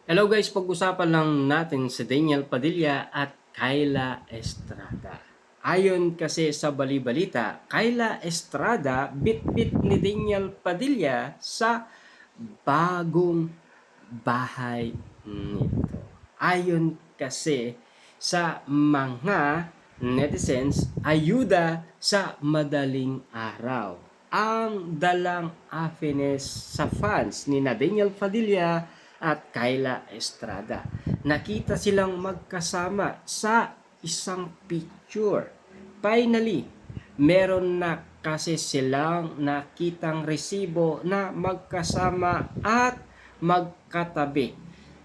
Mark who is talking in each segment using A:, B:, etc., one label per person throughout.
A: Hello guys, pag-usapan lang natin si Daniel Padilla at Kyla Estrada. Ayon kasi sa bali-balita, Kyla Estrada bit-bit ni Daniel Padilla sa bagong bahay nito. Ayon kasi sa mga netizens, ayuda sa madaling araw ang dalang happiness sa fans ni Daniel Padilla at Kyla Estrada. Nakita silang magkasama sa isang picture. Finally, meron na kasi silang nakitang resibo na magkasama at magkatabi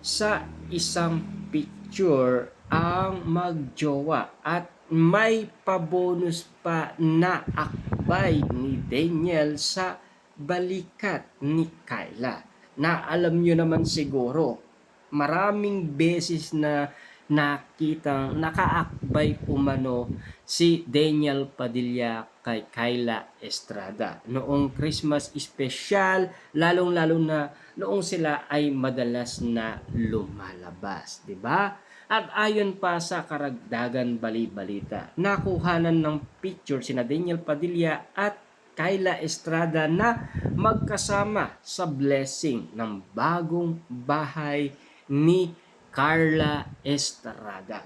A: sa isang picture ang magjowa at may pabonus pa na akbay ni Daniel sa balikat ni Kyla na alam nyo naman siguro, maraming beses na nakitang nakaakbay umano si Daniel Padilla kay Kyla Estrada noong Christmas special, lalong-lalo na noong sila ay madalas na lumalabas, di ba? At ayon pa sa karagdagan bali-balita, nakuhanan ng picture sina Daniel Padilla at Kyla Estrada na magkasama sa blessing ng bagong bahay ni Carla Estrada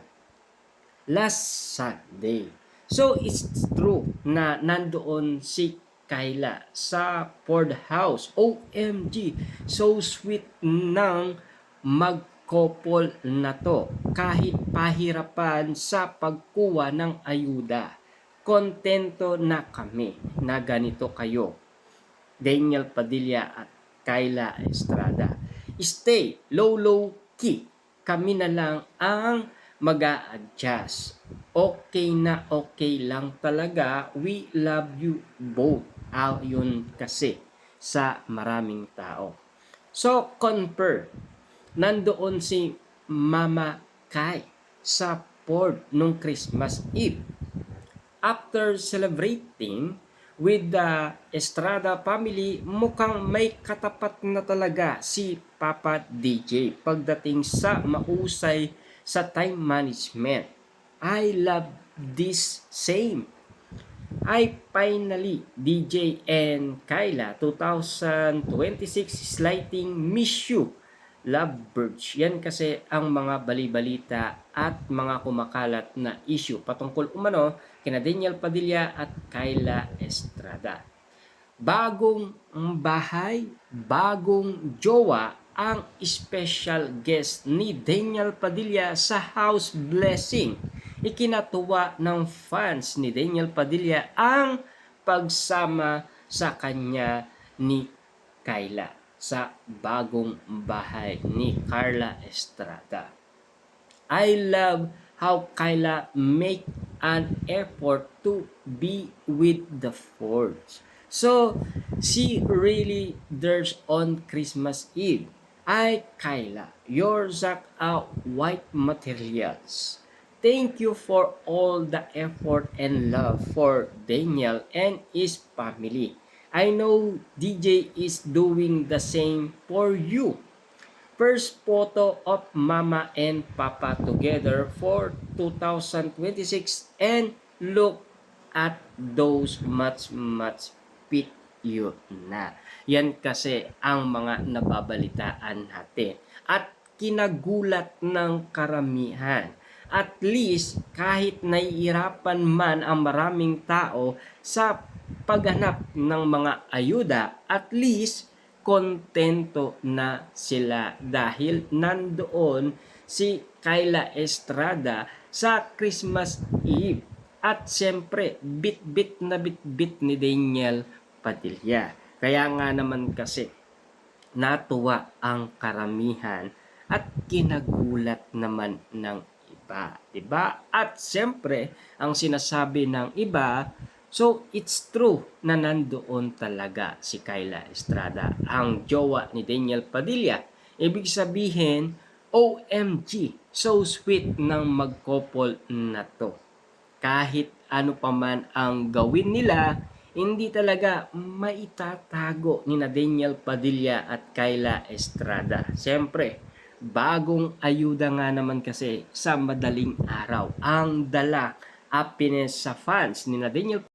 A: last Sunday. So it's true na nandoon si Kyla sa Ford House. OMG, so sweet ng mag-couple na to. Kahit pahirapan sa pagkuha ng ayuda, kontento na kami na ganito kayo, Daniel Padilla at Kyla Estrada. Stay low key. Kami na lang ang mag-a-adjust. Okay na okay lang talaga. We love you both. Yun kasi sa maraming tao. So, confirm. Nandoon si Mama Kai sa Ford nung Christmas Eve. After celebrating with the Estrada family, mukhang may katapat na talaga si Papa DJ pagdating sa mausay sa time management. I love this same. I finally, DJ and Kyla, 2026 Slighting Miss You Lovebirds. Yan kasi ang mga bali-balita at mga kumakalat na issue patungkol umano kina Daniel Padilla at Kyla Estrada. Bagong bahay, bagong jowa ang special guest ni Daniel Padilla sa House Blessing. Ikinatuwa ng fans ni Daniel Padilla ang pagsama sa kanya ni Kyla sa bagong bahay ni Carla Estrada. I love how Kyla make an effort to be with the Fords. So, she really there's on Christmas Eve. Ay, Kyla, your Zac out white materials. Thank you for all the effort and love for Daniel and his family. I know DJ is doing the same for you. First photo of Mama and Papa together for 2026 and look at those much fit you na. Yan kasi ang mga nababalitaan natin. At kinagulat ng karamihan. At least kahit nahihirapan man ang maraming tao sa paghanap ng mga ayuda, at least kontento na sila dahil nandoon si Kyla Estrada sa Christmas Eve. At siyempre, bit-bit na bit-bit ni Daniel Padilla. Kaya nga naman kasi, natuwa ang karamihan at kinagulat naman ng iba, 'di ba? At siyempre, ang sinasabi ng iba, so it's true na nandoon talaga si Kyla Estrada, ang jowa ni Daniel Padilla. Ibig sabihin, OMG, so sweet ng mag-couple na to. Kahit ano pa man ang gawin nila, hindi talaga maitatago ni Daniel Padilla at Kyla Estrada. Siyempre, bagong ayuda nga naman kasi sa madaling araw ang dala happiness sa fans ni Daniel